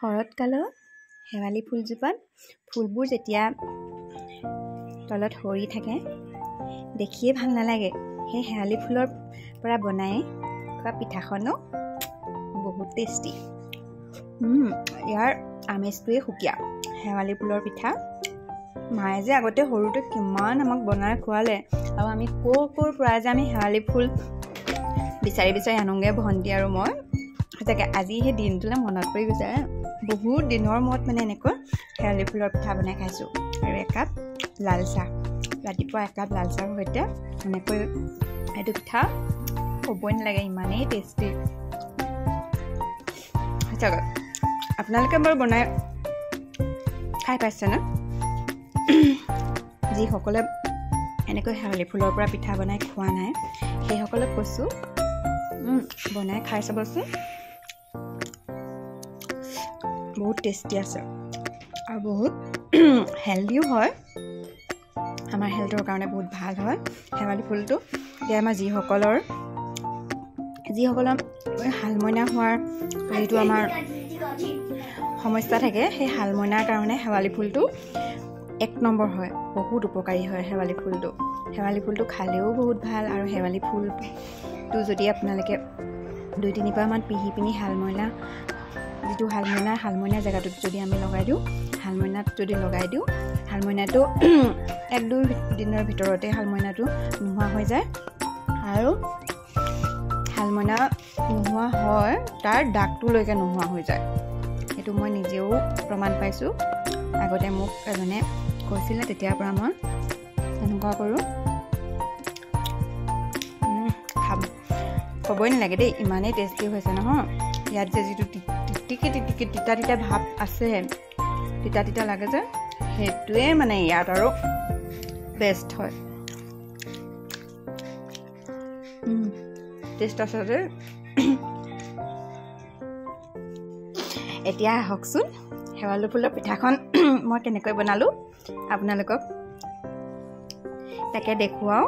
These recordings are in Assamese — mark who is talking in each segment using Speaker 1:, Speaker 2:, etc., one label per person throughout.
Speaker 1: শৰৎকালৰ শেৱালি ফুলজোপাত ফুলবোৰ যেতিয়া তলত সৰি থাকে দেখিয়ে ভাল নালাগে। সেই শেৱালি ফুলৰ পৰা বনাই খোৱা পিঠাখনো বহুত টেষ্টি। ইয়াৰ আমেজটোৱে সুকীয়া। শেৱালি ফুলৰ পিঠা মায়ে যে আগতে সৰুতে কিমান আমাক বনাই খোৱালে, আৰু আমি ক'ৰ পৰা যে আমি শেৱালি ফুল বিচাৰি বিচাৰি আনোগৈ ভণ্টি আৰু মই। সঁচাকৈ আজি সেই দিনটোলৈ মনত পৰি গৈছে। বহুত দিনৰ মূৰত মানে এনেকৈ শেৱালি ফুলৰ পিঠা বনাই খাইছোঁ। আৰু একাপ লাল চাহ, ৰাতিপুৱা একাপ লাল চাহৰ সৈতে এনেকৈ এইটো পিঠা ক'বই নালাগে, ইমানেই টেষ্টি। সঁচাকৈ আপোনালোকে বাৰু বনাই খাই পাইছেনে? যিসকলে এনেকৈ শেৱালি ফুলৰ পৰা পিঠা বনাই খোৱা নাই সেইসকলক কৈছোঁ বনাই খাই চাবচোন, বহুত টেষ্টি আছে আৰু বহুত হেল্ডিও হয়। আমাৰ হেল্থৰ কাৰণে বহুত ভাল হয় শেৱালি ফুলটো। এতিয়া আমাৰ যিসকলৰ শালমইনা হোৱাৰ যিটো আমাৰ সমস্যা থাকে, সেই শালমইনাৰ কাৰণে শেৱালি ফুলটো 1 নম্বৰ হয়। বহুত উপকাৰী হয় শেৱালি ফুলটো। শেৱালি ফুলটো খালেও বহুত ভাল। আৰু শেৱালি ফুলটো যদি আপোনালোকে 2-3 পাহমান পিহি পিনি শালমইনা জেগাটোত যদি আমি লগাই দিওঁ, শালমইনাটো 1-2 দিনৰ ভিতৰতে শালমইনাটো নোহোৱা হৈ যায়। আৰু শালমইনা নোহোৱা হয়, তাৰ দাগটোলৈকে নোহোৱা হৈ যায়। সেইটো মই নিজেও প্ৰমাণ পাইছোঁ। আগতে মোক এজনে কৈছিলে, তেতিয়াৰ পৰা মই এনেকুৱা কৰোঁ। ক'বই নালাগে দেই, ইমানেই টেষ্টি হৈছে নহয়। ইয়াত যে যিটো তিতা ভাৱ আছে, তিতা লাগে যে, সেইটোৱে মানে ইয়াত আৰু বেষ্ট হয়। টেষ্ট আছে যে। এতিয়া আহকচোন শেৱালি ফুলৰ পিঠাখন মই কেনেকৈ বনালোঁ আপোনালোকক তাকে দেখুৱাওঁ।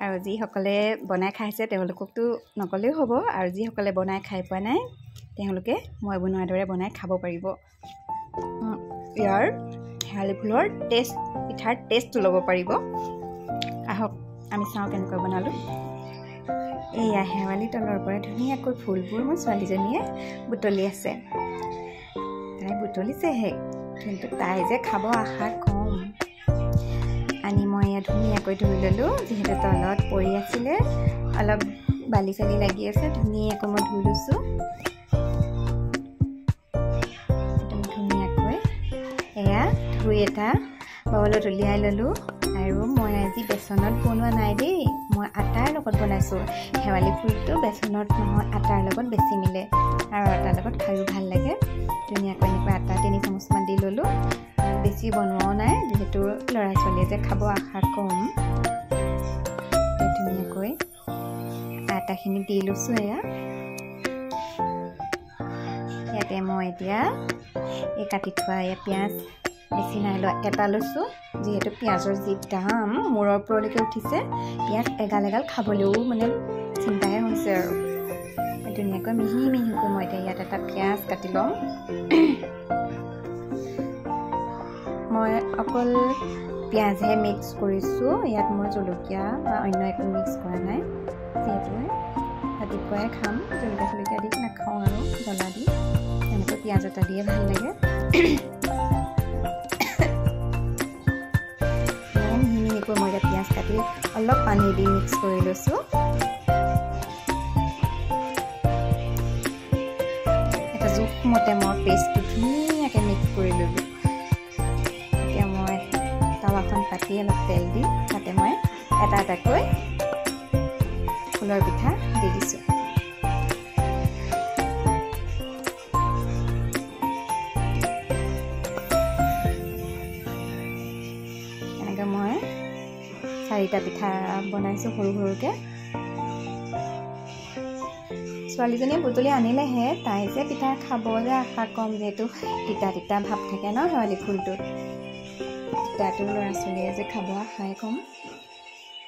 Speaker 1: আৰু যিসকলে বনাই খাইছে তেওঁলোককতো নকলেও হ'ব, আৰু যিসকলে বনাই খাই পোৱা নাই তেওঁলোকে মই বনোৱাৰ দৰে বনাই খাব পাৰিব। ইয়াৰ শেৱালি ফুলৰ পিঠাৰ টেষ্টটো ল'ব পাৰিব। আহক আমি চাওঁ কেনেকৈ বনালোঁ। এয়া শেৱালি তলৰ পৰা ধুনীয়াকৈ ফুলবোৰ মোৰ ছোৱালীজনীয়ে বুটলি আছে। তাই বুটলিছেহে, কিন্তু তাই যে খাব আশা কম। আনি মই ইয়াত ধুনীয়াকৈ ধুই ল'লোঁ। যিহেতু তলত পৰি আছিলে, অলপ বালি চালি লাগি আছে, ধুনীয়াকৈ মই ধুই লৈছোঁ। ধুনীয়াকৈ এয়া ধুই এটা বাউলত উলিয়াই ল'লোঁ। আৰু মই আজি বেচনত বনোৱা নাই দেই, মই আটাৰ লগত বনাইছোঁ। শেৱালি ফুলটো বেচনত নহয়, আটাৰ লগত বেছি মিলে, আৰু আটাৰ লগত খায়ো ভাল লাগে। ধুনীয়াকৈ এনেকৈ আটা 3 চামুচমান দি ল'লোঁ। বেছি বনোৱাও নাই, যিহেতু ল'ৰা ছোৱালীয়ে যে খাব আশা কম। ধুনীয়াকৈ আটাখিনি দি লৈছোঁ। ইয়াতে মই এতিয়া এই কাটি থোৱা পিঁয়াজ বেছি নাই লোৱা, এটা লৈছোঁ। যিহেতু পিঁয়াজৰ যি দাম মূৰৰ ওপৰলৈকে উঠিছে, পিঁয়াজ এগাল খাবলৈও মানে চিন্তাহে হৈছে। আৰু ধুনীয়াকৈ মিহিকৈ মই এতিয়া ইয়াত এটা পিঁয়াজ কাটি ল'ম। মই অকল পিঁয়াজহে মিক্স কৰিছোঁ, ইয়াত মই জলকীয়া বা অন্য একো মিক্স কৰা নাই। যিহেতু ৰাতিপুৱাই খাম, জলকীয়া দি নাখাওঁ, আৰু জ্বলা দি এনেকৈ পিঁয়াজ এটা দিয়ে ভাল লাগে। মিহিকৈ মই এতিয়া পিঁয়াজ কাটি অলপ পানী দি মিক্স কৰি লৈছোঁ। এটা জোখমতে মই পেষ্টটো ধুনীয়াকৈ মিক্স কৰি ল'লোঁ। এতিয়া মই টাৱাখন পাতি অলপ তেল দি তাতে মই এটাকৈ ফুলৰ পিঠা দি দিছোঁ। এনেকৈ মই 4টা পিঠা বনাইছোঁ সৰুকৈ। ছোৱালীজনীয়ে বুটলি আনিলেহে, তাই যে পিঠা খাব যে আশা কম। যিহেতু তিতা ভাৱ থাকে ন শেৱালি ফুলটোত, তিতাটো ল'ৰা ছোৱালীয়ে যে খাব আশাই কম।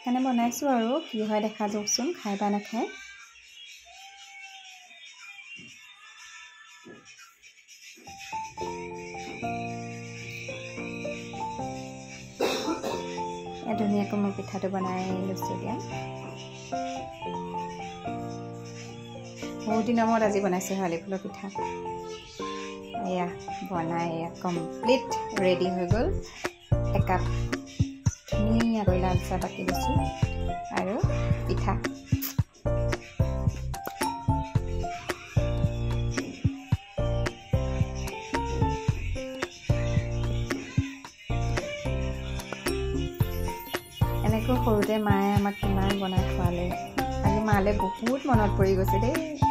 Speaker 1: সেইকাৰণে বনাইছোঁ, আৰু কি হয় দেখা যাওকচোন, খাই বা নাখায়। ধুনীয়াকৈ মই পিঠাটো বনাই লৈছোঁ এতিয়া বহুত দিনৰ মূৰত আজি বনাইছোঁ শেৱালি ফুলৰ পিঠা এয়া বনাই এয়া কমপ্লিট ৰেডি হৈ গ'ল একাপ ধুনীয়াকৈ লাল চাহ বাকি লৈছোঁ আৰু পিঠা এনেকৈ সৰুতে মায়ে আমাক কিমান বনাই খোৱালে আজি মালে বহুত মনত পৰি গৈছে দেই